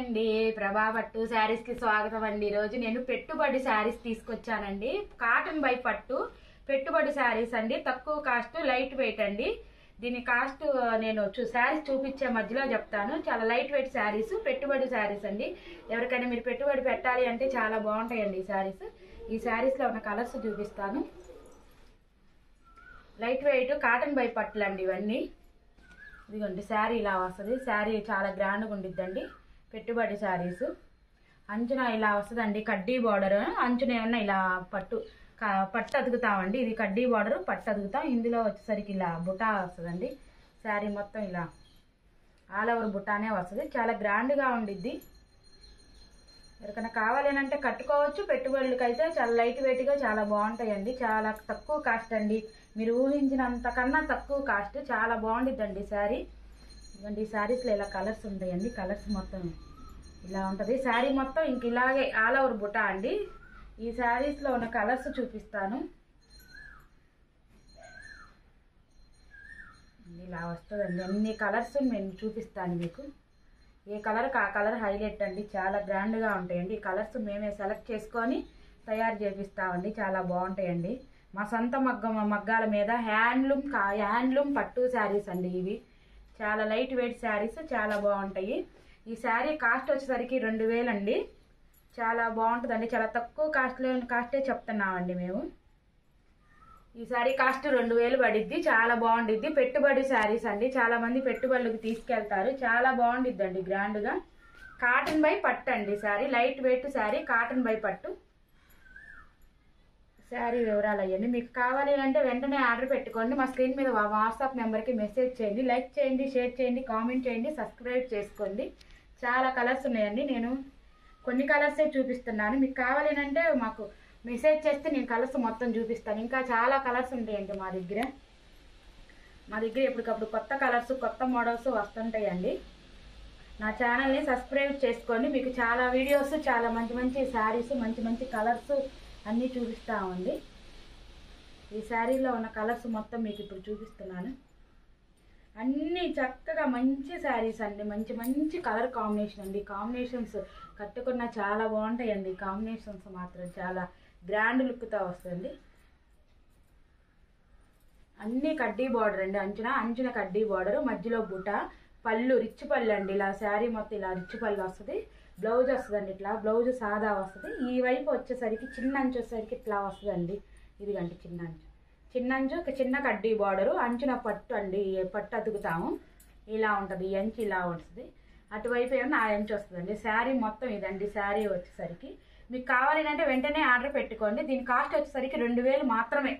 అండి, ప్రభా పట్టు శారీస్ కి స్వాగతం అండి. ఈ రోజు నేను పెట్టుబడి శారీస్ తీసుకొచ్చానండి. కాటన్ బై పట్టు పెట్టుబడి శారీస్ అండి. తక్కువ కాస్ట్, లైట్ వెయిట్ అండి. దీని కాస్ట్ నేను శారీస్ చూపించే మధ్యలో చెప్తాను. చాలా లైట్ వెయిట్ శారీస్, పెట్టుబడి శారీస్ అండి. ఎవరికైనా మీరు పెట్టుబడి పెట్టాలి అంటే చాలా బాగుంటాయండి ఈ శారీస్. ఈ శారీస్ లో ఉన్న కలర్స్ చూపిస్తాను. లైట్ వెయిట్ కాటన్ బై పట్టులు అండి ఇవన్నీ. ఇదిగోండి శారీ ఇలా వస్తుంది. శారీ చాలా గ్రాండ్గా ఉండిద్దండి. పెట్టుబడి శారీస్ అంచున ఇలా వస్తుందండి. కడ్డీ బార్డర్ అంచున ఏమన్నా ఇలా పట్టు అతుకుతామండి. ఇది కడ్డీ బార్డర్ పట్టు అతుకుతాం. ఇందులో వచ్చేసరికి ఇలా బుటా వస్తుందండి. శారీ మొత్తం ఇలా ఆల్ ఓవర్ బుటానే వస్తుంది. చాలా గ్రాండ్గా ఉండిద్ది. ఎవరికైనా కావాలి అంటే కట్టుకోవచ్చు. పెట్టుబడులకి అయితే చాలా లైట్ వెయిట్గా చాలా బాగుంటాయండి. చాలా తక్కువ కాస్ట్ అండి. మీరు ఊహించినంత కన్నా తక్కువ కాస్ట్. చాలా బాగుండిద్దండి శారీ. ఇవ్వండి ఈ శారీస్లో ఇలా కలర్స్ ఉంటాయండి. కలర్స్ మొత్తం ఇలా ఉంటుంది. శారీ మొత్తం ఇంక ఇలాగే ఆల్ ఓవర్ బుటా అండి. ఈ శారీస్లో ఉన్న కలర్స్ చూపిస్తాను. ఇలా వస్తుందండి. అన్ని కలర్స్ నేను చూపిస్తాను మీకు. ఏ కలర్ ఆ కలర్ హైలైట్ అండి. చాలా గ్రాండ్గా ఉంటాయండి. ఈ కలర్స్ మేమే సెలెక్ట్ చేసుకొని తయారు చేపిస్తామండి. చాలా బాగుంటాయండి. మా సొంత మగ్గాల మీద హ్యాండ్లూమ్ పట్టు శారీస్ అండి ఇవి. చాలా లైట్ వెయిట్ శారీస్, చాలా బాగుంటాయి. ఈ శారీ కాస్ట్ వచ్చేసరికి 2000 అండి. చాలా బాగుంటుందండి. చాలా తక్కువ కాస్టే చెప్తున్నామండి మేము. ఈ శారీ కాస్ట్ 2000 పడిద్ది. చాలా బాగుండిద్ది. పెట్టుబడి శారీస్ అండి. చాలా మంది పెట్టుబడులకు తీసుకెళ్తారు. చాలా బాగుండిద్దండి గ్రాండ్గా. కాటన్ బై పట్టు అండి sari. Light weight sari, cotton by పట్టు. శారీ వివరాలు అయ్యండి. మీకు కావాలి అంటే వెంటనే ఆర్డర్ పెట్టుకోండి. మా స్క్రీన్ మీద వాట్సాప్ నెంబర్కి మెసేజ్ చేయండి. లైక్ చేయండి, షేర్ చేయండి, కామెంట్ చేయండి, సబ్స్క్రైబ్ చేసుకోండి. చాలా కలర్స్ ఉన్నాయండి. నేను కొన్ని కలర్సే చూపిస్తున్నాను. మీకు కావాలి అంటే మాకు మెసేజ్ చేస్తే నేను కలర్స్ మొత్తం చూపిస్తాను. ఇంకా చాలా కలర్స్ ఉంటాయండి మా దగ్గర. ఎప్పటికప్పుడు కొత్త కలర్స్, కొత్త మోడల్స్ వస్తుంటాయండి. నా ఛానల్ని సబ్స్క్రైబ్ చేసుకోండి. మీకు చాలా వీడియోస్, చాలా మంచి మంచి శారీస్, మంచి మంచి కలర్స్ అన్నీ చూపిస్తామండి. ఈ శారీలో ఉన్న కలర్స్ మొత్తం మీకు ఇప్పుడు చూపిస్తున్నాను. అన్నీ చక్కగా మంచి శారీస్ అండి. మంచి మంచి కలర్ కాంబినేషన్ అండి. కాంబినేషన్స్ కట్టుకున్న చాలా బాగుంటాయండి. కాంబినేషన్స్ మాత్రం చాలా గ్రాండ్ లుక్తో వస్తుంది. అన్నీ కడ్డీ బార్డర్ అండి. అంచున కడ్డీ బార్డర్, మధ్యలో బుట్ట, పళ్ళు రిచ్ పళ్ళు అండి. ఇలా శారీ మొత్తం ఇలా రిచ్ పళ్ళు వస్తుంది. బ్లౌజ్ వస్తుందండి. ఇట్లా బ్లౌజ్ సాదా వస్తుంది. ఈ వైపు వచ్చేసరికి చిన్న అంచు వచ్చేసరికి ఇట్లా వస్తుందండి. ఇదిగండి చిన్న అంచు చిన్న కడ్డీ బార్డరు, అంచున పట్టు అండి. పట్టు అతుకుతాము. ఇలా ఉంటుంది. ఈ అంచు ఇలా వస్తుంది. అటువైపు ఏమన్నా ఆ అంచు వస్తుందండి. శారీ మొత్తం ఇదండి. శారీ వచ్చేసరికి మీకు కావాలి అంటే వెంటనే ఆర్డర్ పెట్టుకోండి. దీని కాస్ట్ వచ్చేసరికి 2000 మాత్రమే.